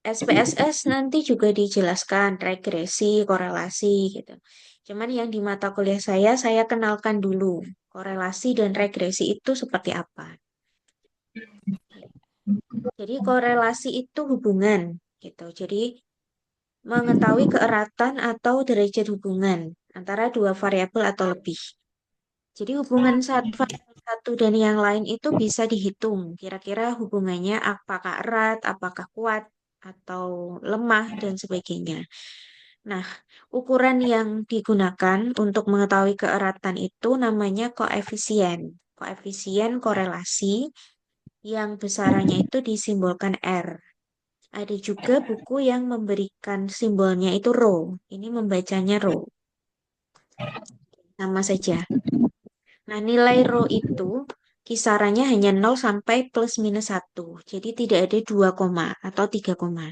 SPSS nanti juga dijelaskan regresi, korelasi gitu. Cuman yang di mata kuliah saya kenalkan dulu korelasi dan regresi itu seperti apa. Jadi korelasi itu hubungan gitu. Jadi mengetahui keeratan atau derajat hubungan antara dua variabel atau lebih. Jadi hubungan variabel satu dan yang lain itu bisa dihitung. Kira-kira hubungannya apakah erat, apakah kuat, atau lemah, dan sebagainya. Nah, ukuran yang digunakan untuk mengetahui keeratan itu namanya koefisien. Koefisien korelasi yang besarannya itu disimbolkan R. Ada juga buku yang memberikan simbolnya itu rho. Ini membacanya rho. Sama saja. Nah, nilai rho itu kisarannya hanya 0 sampai plus minus 1. Jadi tidak ada 2 koma atau 3 koma.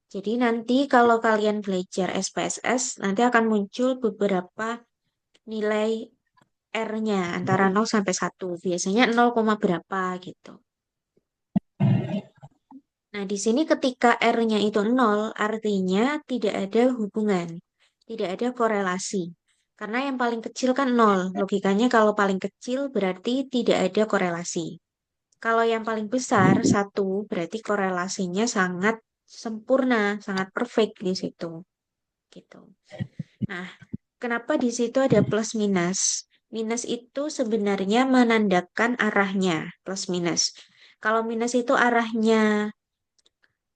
Jadi nanti kalau kalian belajar SPSS, nanti akan muncul beberapa nilai R-nya antara 0 sampai 1. Biasanya 0, berapa gitu. Nah, di sini ketika R-nya itu 0, artinya tidak ada hubungan, tidak ada korelasi. Karena yang paling kecil kan 0. Logikanya kalau paling kecil berarti tidak ada korelasi. Kalau yang paling besar, 1, berarti korelasinya sangat sempurna, sangat perfect di situ. Gitu. Nah, kenapa di situ ada plus minus? Minus itu sebenarnya menandakan arahnya, plus minus. Kalau minus itu arahnya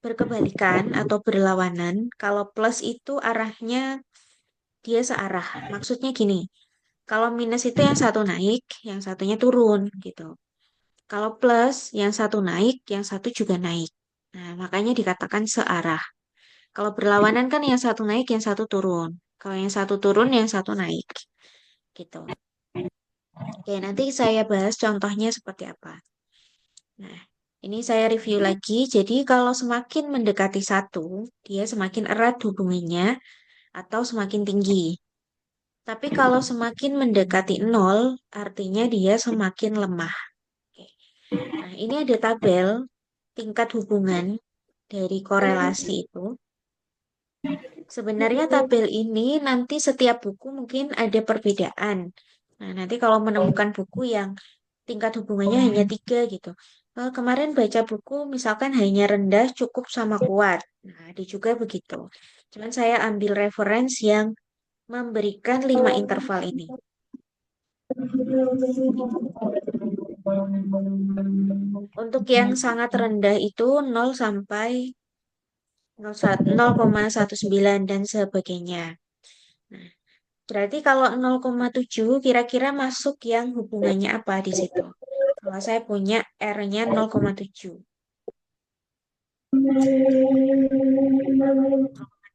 berkebalikan atau berlawanan, kalau plus itu arahnya dia searah. Maksudnya gini, kalau minus itu yang satu naik, yang satunya turun gitu. Kalau plus, yang satu naik, yang satu juga naik. Nah, makanya dikatakan searah. Kalau berlawanan kan yang satu naik, yang satu turun. Kalau yang satu turun, yang satu naik. Gitu. Oke, nanti saya bahas contohnya seperti apa. Nah, ini saya review lagi. Jadi kalau semakin mendekati satu, dia semakin erat hubungannya atau semakin tinggi. Tapi kalau semakin mendekati nol, artinya dia semakin lemah. Oke. Nah, ini ada tabel tingkat hubungan dari korelasi itu. Sebenarnya tabel ini nanti setiap buku mungkin ada perbedaan. Nah, nanti kalau menemukan buku yang tingkat hubungannya hanya 3 gitu. Kemarin baca buku misalkan hanya rendah, cukup, sama kuat. Nah, ada juga begitu. Cuman saya ambil reference yang memberikan 5 interval ini. Untuk yang sangat rendah itu 0 sampai 0,19 dan sebagainya. Nah, berarti kalau 0,7 kira-kira masuk yang hubungannya apa di situ? Kalau saya punya R-nya 0,7.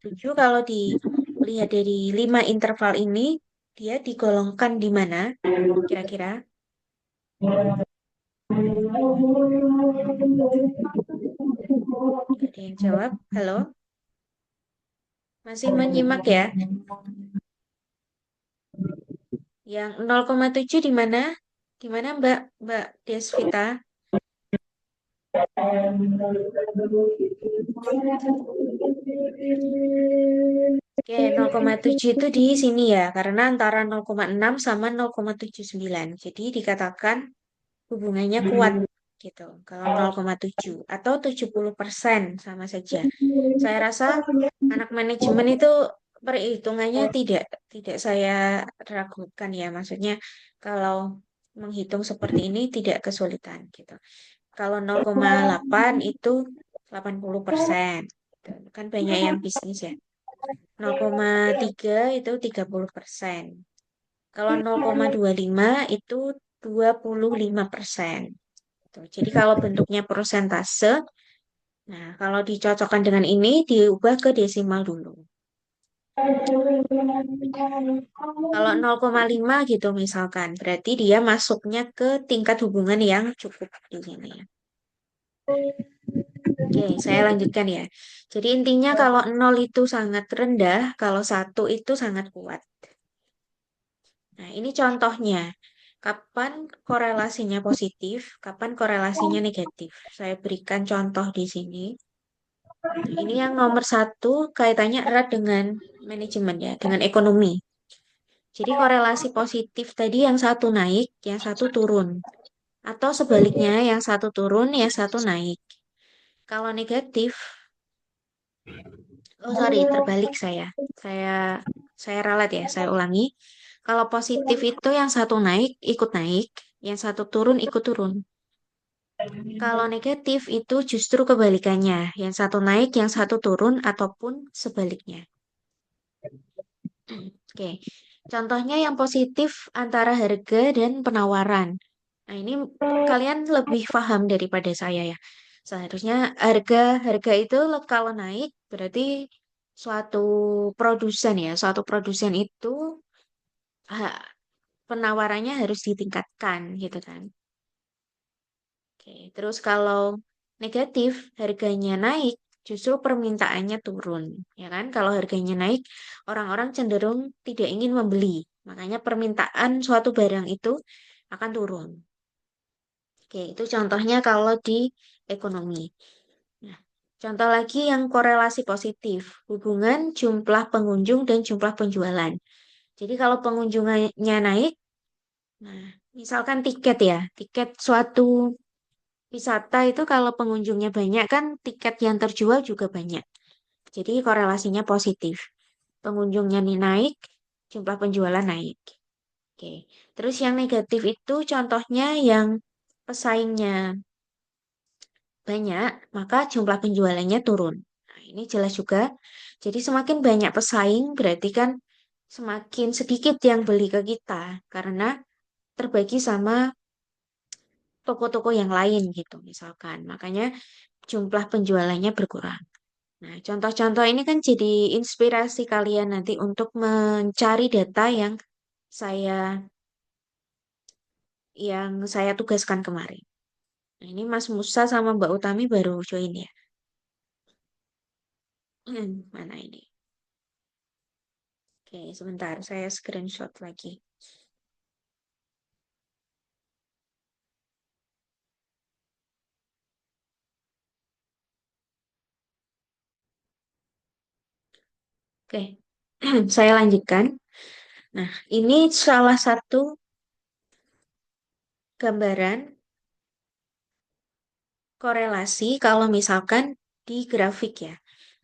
7 kalau dilihat dari 5 interval ini, dia digolongkan di mana kira-kira? Gak ada yang jawab. Halo? Masih menyimak ya? Yang 0,7 di mana? Di mana Mbak? Mbak Desvita? Oke, 0,7 itu di sini ya, karena antara 0,6 sama 0,79. Jadi dikatakan hubungannya kuat gitu. Kalau 0,7 atau 70% sama saja. Saya rasa anak manajemen itu perhitungannya tidak saya ragukan ya. Maksudnya kalau menghitung seperti ini tidak kesulitan gitu. Kalau 0,8 itu 80%. Gitu. Kan banyak yang bisnis ya. 0,3 itu 30%. Kalau 0,25 itu 25%. Tuh, jadi kalau bentuknya persentase, nah kalau dicocokkan dengan ini diubah ke desimal dulu. Kalau 0,5 gitu misalkan, berarti dia masuknya ke tingkat hubungan yang cukup di sini. Oke, saya lanjutkan ya. Jadi intinya kalau 0 itu sangat rendah, kalau 1 itu sangat kuat. Nah, ini contohnya. kapan korelasinya positif, kapan korelasinya negatif. Saya berikan contoh di sini. Ini yang nomor satu kaitannya erat dengan manajemen ya, dengan ekonomi. Jadi korelasi positif tadi yang satu naik, yang satu turun. Atau sebaliknya, yang satu turun, yang satu naik. Kalau negatif, oh sorry, terbalik saya. Saya saya ralat ya, saya ulangi. Kalau positif itu yang satu naik, ikut naik, yang satu turun, ikut turun. Kalau negatif itu justru kebalikannya, yang satu naik, yang satu turun, ataupun sebaliknya. Oke, contohnya yang positif antara harga dan penawaran. Nah, ini kalian lebih paham daripada saya ya. Seharusnya harga harga itu kalau naik berarti suatu suatu produsen itu ha- penawarannya harus ditingkatkan gitu kan. Oke, terus kalau negatif harganya naik, justru permintaannya turun, ya kan? Kalau harganya naik, orang-orang cenderung tidak ingin membeli. Makanya permintaan suatu barang itu akan turun. Oke, itu contohnya kalau di ekonomi. Nah, contoh lagi yang korelasi positif, hubungan jumlah pengunjung dan jumlah penjualan. Jadi kalau pengunjungnya naik, nah, misalkan tiket ya, tiket suatu wisata itu kalau pengunjungnya banyak kan tiket yang terjual juga banyak. Jadi korelasinya positif. Pengunjungnya nih naik, jumlah penjualan naik. Oke. Terus yang negatif itu contohnya yang pesaingnya banyak, maka jumlah penjualannya turun. Nah, ini jelas juga. Jadi semakin banyak pesaing berarti kan semakin sedikit yang beli ke kita karena terbagi sama toko-toko yang lain gitu misalkan. Makanya jumlah penjualannya berkurang. Nah, contoh-contoh ini kan jadi inspirasi kalian nanti untuk mencari data saya yang saya tugaskan kemarin. Nah, ini Mas Musa sama Mbak Utami baru join ya. Mana ini? Oke, sebentar saya screenshot lagi. Oke, saya lanjutkan. Nah, ini salah satu gambaran korelasi kalau misalkan di grafik ya.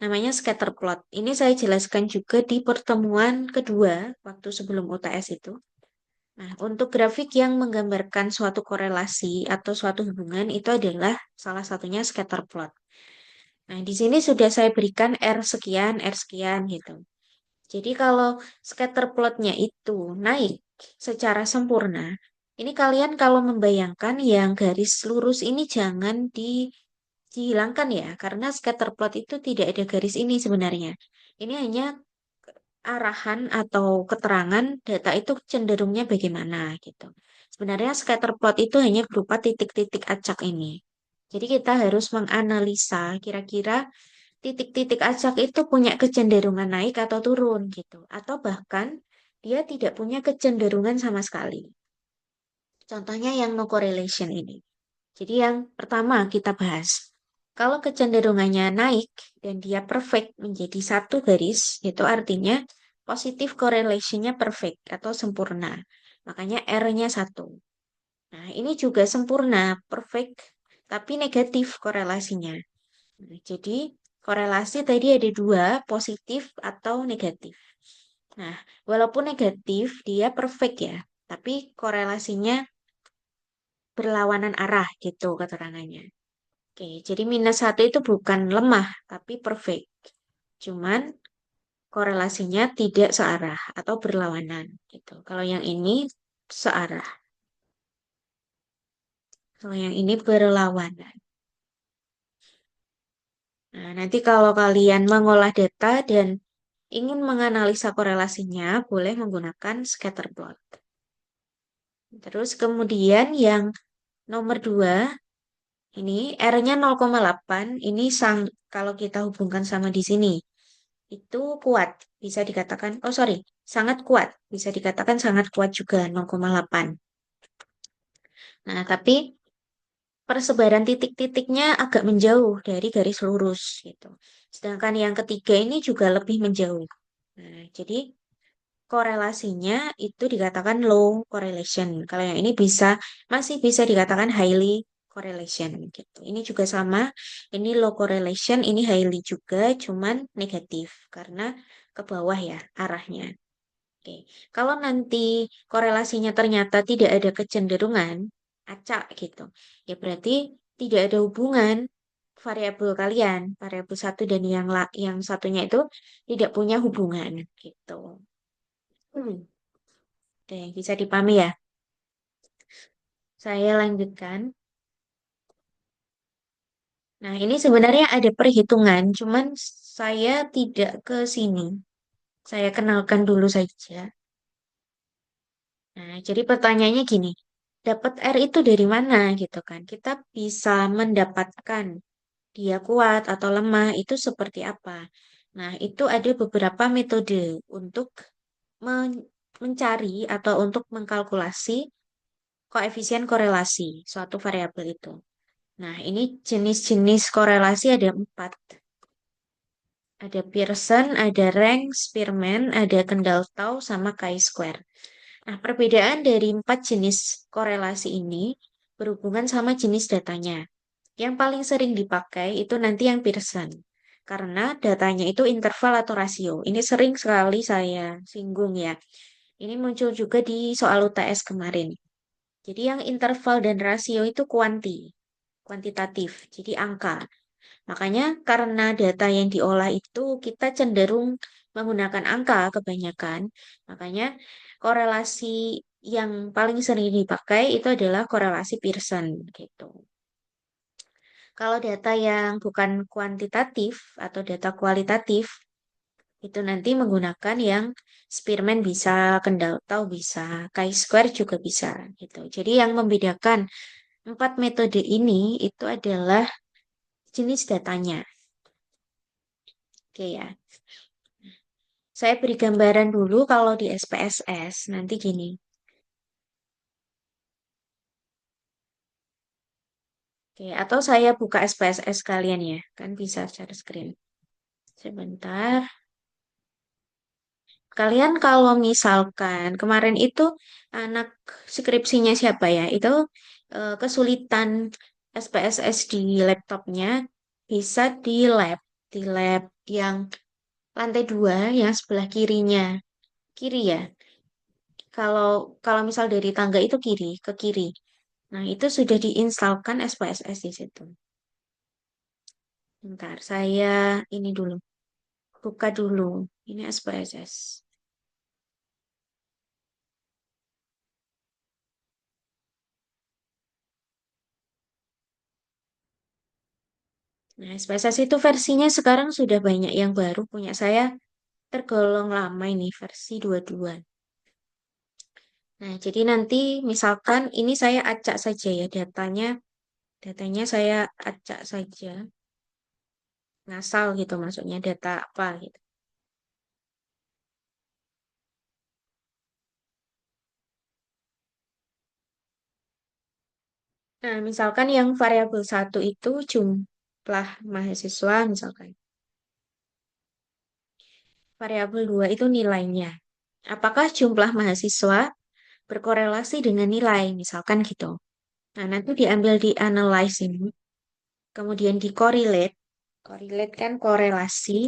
Namanya scatter plot. Ini saya jelaskan juga di pertemuan kedua waktu sebelum UTS itu. Nah, untuk grafik yang menggambarkan suatu korelasi atau suatu hubungan itu adalah salah satunya scatter plot. Nah, di sini sudah saya berikan R sekian gitu. Jadi kalau scatter plotnya itu naik secara sempurna, ini kalian kalau membayangkan yang garis lurus ini jangan dihilangkan ya, karena scatter plot itu tidak ada garis ini sebenarnya. Ini hanya arahan atau keterangan data itu cenderungnya bagaimana gitu. Sebenarnya scatter plot itu hanya berupa titik-titik acak ini. Jadi kita harus menganalisa kira-kira titik-titik acak itu punya kecenderungan naik atau turun gitu. Atau bahkan dia tidak punya kecenderungan sama sekali. Contohnya yang no correlation ini. Jadi yang pertama kita bahas. Kalau kecenderungannya naik dan dia perfect menjadi satu garis, itu artinya positif correlation-nya perfect atau sempurna. Makanya R-nya satu. Nah, ini juga sempurna, perfect, tapi negatif korelasinya. Nah, jadi korelasi tadi ada dua, positif atau negatif. Nah, walaupun negatif, dia perfect ya, tapi korelasinya berlawanan arah gitu keterangannya. Oke, jadi minus satu itu bukan lemah, tapi perfect. Cuman korelasinya tidak searah atau berlawanan gitu. Kalau yang ini searah, kalau yang ini berlawanan. Nah, nanti kalau kalian mengolah data dan ingin menganalisa korelasinya, boleh menggunakan scatter plot. Terus kemudian yang nomor 2, ini R-nya 0,8, ini kalau kita hubungkan sama di sini, itu kuat, bisa dikatakan, oh sorry, sangat kuat, bisa dikatakan sangat kuat juga 0,8. Nah, tapi persebaran titik-titiknya agak menjauh dari garis lurus gitu. Sedangkan yang ketiga ini juga lebih menjauh. Nah, jadi korelasinya itu dikatakan low correlation. Kalau yang ini masih bisa dikatakan highly correlation gitu. Ini juga sama, ini low correlation, ini highly juga, cuman negatif karena ke bawah ya arahnya. Oke, kalau nanti korelasinya ternyata tidak ada kecenderungan, acak gitu, ya berarti tidak ada hubungan variabel kalian, variabel satu dan yang satunya itu tidak punya hubungan gitu. Hmm. Oke, bisa dipahami ya. Saya lanjutkan. Nah, ini sebenarnya ada perhitungan, cuman saya tidak ke sini. Saya kenalkan dulu saja. Nah, jadi pertanyaannya gini, dapat R itu dari mana gitu kan? Kita bisa mendapatkan dia kuat atau lemah itu seperti apa. Nah, itu ada beberapa metode untuk mencari atau untuk mengkalkulasi koefisien korelasi suatu variabel itu. Nah, ini jenis-jenis korelasi ada 4. Ada Pearson, ada Rank, Spearman, ada Kendall-Tau, sama chi-square. Nah, perbedaan dari 4 jenis korelasi ini berhubungan sama jenis datanya. Yang paling sering dipakai itu nanti yang Pearson. Karena datanya itu interval atau rasio. Ini sering sekali saya singgung ya. Ini muncul juga di soal UTS kemarin. Jadi yang interval dan rasio itu kuantitatif. Jadi angka. Makanya karena data yang diolah itu kita cenderung menggunakan angka kebanyakan. Makanya korelasi yang paling sering dipakai itu adalah korelasi Pearson gitu. Kalau data yang bukan kuantitatif atau data kualitatif itu nanti menggunakan yang Spearman bisa, Kendall-Tau bisa, chi-square juga bisa gitu. Jadi yang membedakan 4 metode ini itu adalah jenis datanya. Oke ya. Saya beri gambaran dulu kalau di SPSS. Nanti gini. Oke, atau saya buka SPSS kalian ya. Kan bisa share screen. Sebentar. Kalian kalau misalkan kemarin itu anak skripsinya siapa ya? Itu kesulitan SPSS di laptopnya bisa di lab yang lantai 2 yang sebelah kirinya. Kiri ya. Kalau kalau misal dari tangga itu ke kiri. Nah, itu sudah diinstalkan SPSS di situ. Bentar, saya ini dulu. Buka dulu. Ini SPSS. Nah, SPSS itu versinya sekarang sudah banyak yang baru. Punya saya tergolong lama ini, versi 22. Nah, jadi nanti misalkan ini saya acak saja ya datanya. Datanya saya acak saja. Ngasal gitu maksudnya data apa gitu. Nah, misalkan yang variabel satu itu jumlah mahasiswa misalkan. Variabel 2 itu nilainya. Apakah jumlah mahasiswa berkorelasi dengan nilai, misalkan gitu. Nah, nanti diambil di analyze ini, kemudian di correlate. Correlate kan korelasi.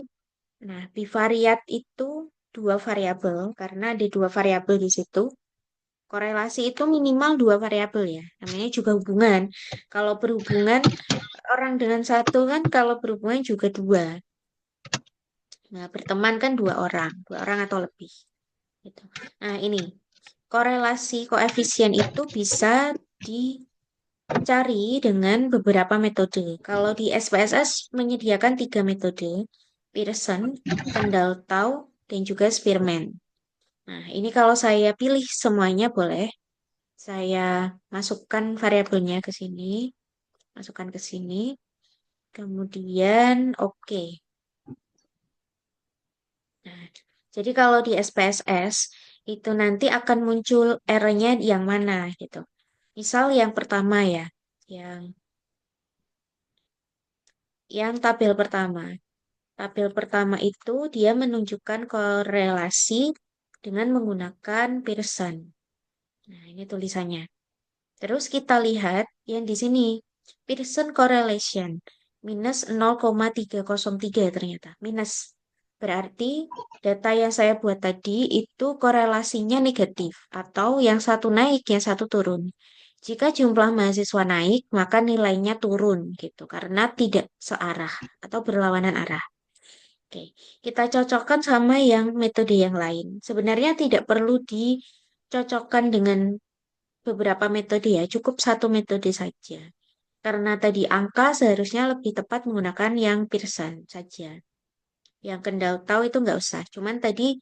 Nah, bivariat itu dua variabel, karena ada dua variabel di situ. Korelasi itu minimal dua variabel ya. Namanya juga hubungan. Kalau berhubungan, orang dengan satu kan kalau berhubungan juga dua. Nah, berteman kan dua orang atau lebih. Gitu. Nah, ini korelasi koefisien itu bisa dicari dengan beberapa metode. Kalau di SPSS menyediakan 3 metode, Pearson, Kendall-Tau, dan juga Spearman. Nah, ini kalau saya pilih semuanya boleh. Saya masukkan variabelnya ke sini, masukkan ke sini, kemudian oke. Nah, jadi kalau di SPSS itu nanti akan muncul R-nya yang mana gitu. Misal yang pertama ya, yang yang tabel pertama. Tabel pertama itu dia menunjukkan korelasi dengan menggunakan Pearson. Nah, ini tulisannya. Terus kita lihat yang di sini, Pearson correlation minus 0,303 ternyata. Minus. Berarti data yang saya buat tadi itu korelasinya negatif atau yang satu naik, yang satu turun. Jika jumlah mahasiswa naik, maka nilainya turun gitu karena tidak searah atau berlawanan arah. Oke, kita cocokkan sama yang metode yang lain. Sebenarnya tidak perlu dicocokkan dengan beberapa metode ya, cukup satu metode saja. Karena tadi angka seharusnya lebih tepat menggunakan yang Pearson saja. Yang Kendall tahu itu nggak usah. Cuman tadi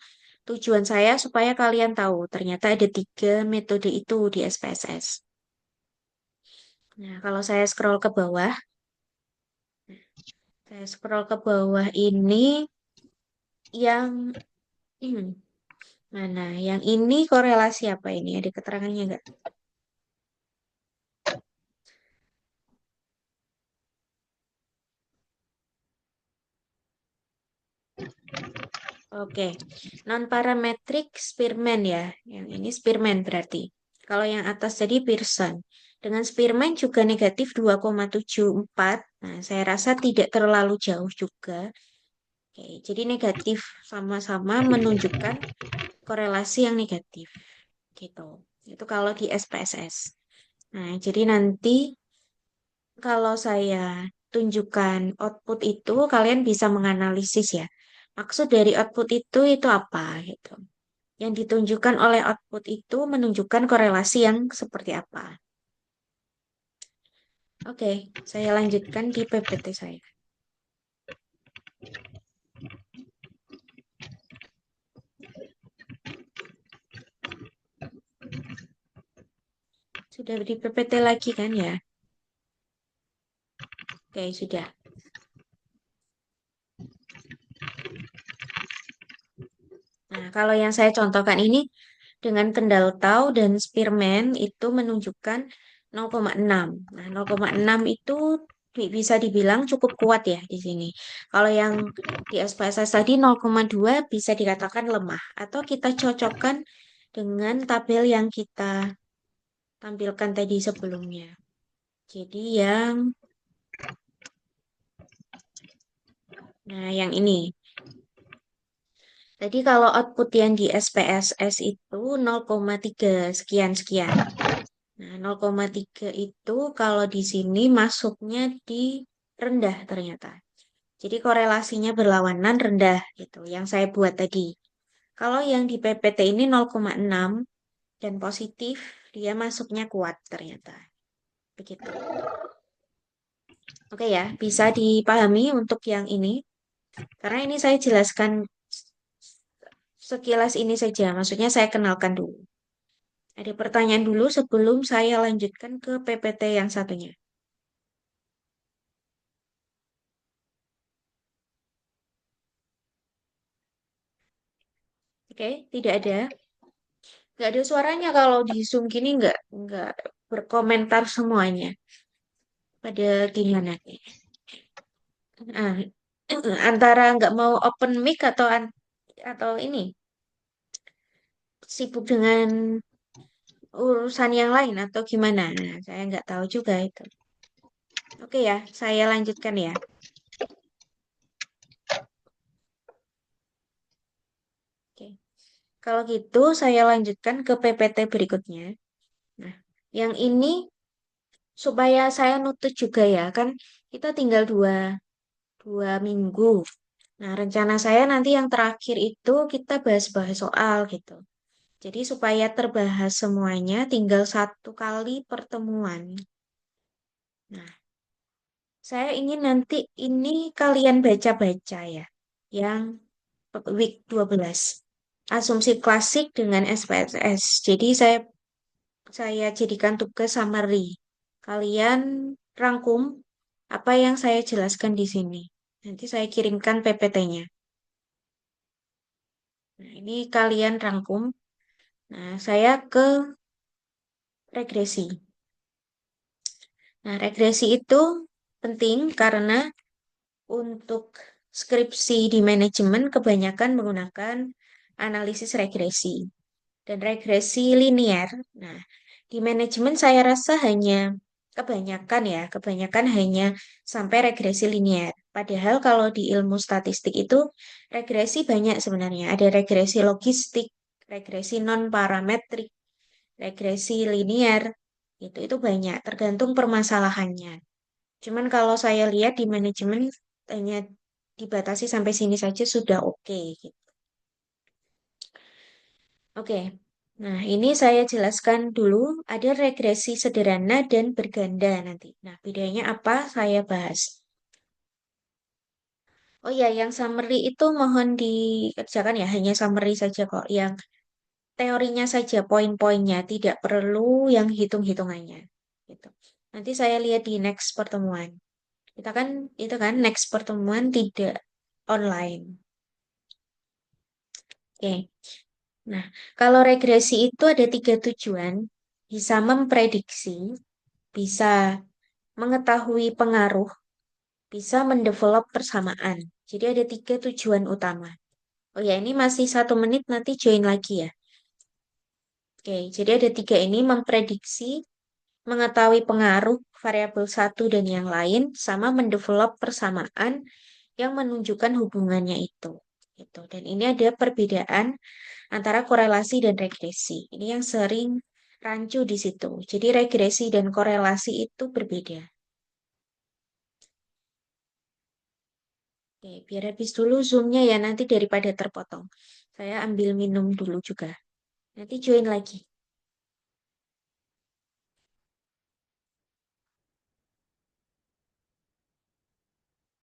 tujuan saya supaya kalian tahu ternyata ada tiga metode itu di SPSS. Nah, kalau saya scroll ke bawah ini yang mana? Yang ini korelasi apa ini? Ada keterangannya nggak? Oke, non-parametric Spearman ya. Yang ini Spearman berarti. Kalau yang atas tadi Pearson. Dengan Spearman juga negatif 2,74. Nah, saya rasa tidak terlalu jauh juga. Oke, jadi negatif sama-sama menunjukkan korelasi yang negatif. Gitu. Itu kalau di SPSS. Nah, jadi nanti kalau saya tunjukkan output itu, kalian bisa menganalisis ya. Maksud dari output itu apa gitu. Yang ditunjukkan oleh output itu menunjukkan korelasi yang seperti apa. Oke, saya lanjutkan di PPT saya. Sudah di PPT lagi kan ya? Oke, sudah. Nah, kalau yang saya contohkan ini dengan kendal tau dan Spearman itu menunjukkan 0,6. Nah, 0,6 itu bisa dibilang cukup kuat ya di sini. Kalau yang di SPSS tadi 0,2 bisa dikatakan lemah. Atau kita cocokkan dengan tabel yang kita tampilkan tadi sebelumnya. Jadi yang ini. Tadi kalau output yang di SPSS itu 0,3 sekian-sekian. Nah, 0,3 itu kalau di sini masuknya di rendah ternyata. Jadi korelasinya berlawanan rendah gitu, yang saya buat tadi. Kalau yang di PPT ini 0,6 dan positif, dia masuknya kuat ternyata. Begitu. Oke ya, bisa dipahami untuk yang ini. Karena ini saya jelaskan sekilas ini saja, maksudnya saya kenalkan dulu. Ada pertanyaan dulu sebelum saya lanjutkan ke PPT yang satunya. Oke, tidak ada. Nggak ada suaranya kalau di Zoom gini nggak berkomentar semuanya. Pada gimana nih? Ah, antara nggak mau open mic atau ini sibuk dengan urusan yang lain atau gimana? Nah, saya nggak tahu juga itu. Oke ya, saya lanjutkan ya. Oke. Kalau gitu saya lanjutkan ke PPT berikutnya. Nah, yang ini supaya saya nutut juga ya, kan kita tinggal dua minggu. Nah, rencana saya nanti yang terakhir itu kita bahas-bahas soal gitu. Jadi supaya terbahas semuanya tinggal satu kali pertemuan. Nah, saya ingin nanti ini kalian baca-baca ya, yang week 12. Asumsi klasik dengan SPSS. Jadi saya jadikan tugas summary. Kalian rangkum apa yang saya jelaskan di sini. Nanti saya kirimkan PPT-nya. Nah, ini kalian rangkum. Nah, saya ke regresi. Nah, regresi itu penting karena untuk skripsi di manajemen kebanyakan menggunakan analisis regresi dan regresi linear. Nah, di manajemen saya rasa hanya kebanyakan hanya sampai regresi linear. Padahal kalau di ilmu statistik itu regresi banyak sebenarnya. Ada regresi logistik, regresi non parametrik, regresi linear. Itu banyak, tergantung permasalahannya. Cuman kalau saya lihat di manajemen hanya dibatasi sampai sini saja sudah oke gitu. Oke. Nah, ini saya jelaskan dulu ada regresi sederhana dan berganda nanti. Nah, bedanya apa? Saya bahas. Oh ya, yang summary itu mohon dikerjakan ya, hanya summary saja kok. Yang teorinya saja, poin-poinnya, tidak perlu yang hitung-hitungannya. Gitu. Nanti saya lihat di next pertemuan. Kita kan itu kan next pertemuan tidak online. Oke. Nah, kalau regresi itu ada tiga tujuan. Bisa memprediksi, bisa mengetahui pengaruh, bisa mendevelop persamaan. Jadi ada tiga tujuan utama. Oh ya, ini masih 1 menit, nanti join lagi ya. Oke, jadi ada tiga ini, memprediksi, mengetahui pengaruh variabel satu dan yang lain, sama mendevelop persamaan yang menunjukkan hubungannya itu. Gitu. Dan ini ada perbedaan antara korelasi dan regresi. Ini yang sering rancu di situ. Jadi regresi dan korelasi itu berbeda. Oke, biar habis dulu Zoom-nya ya nanti daripada terpotong. Saya ambil minum dulu juga. Nanti join lagi.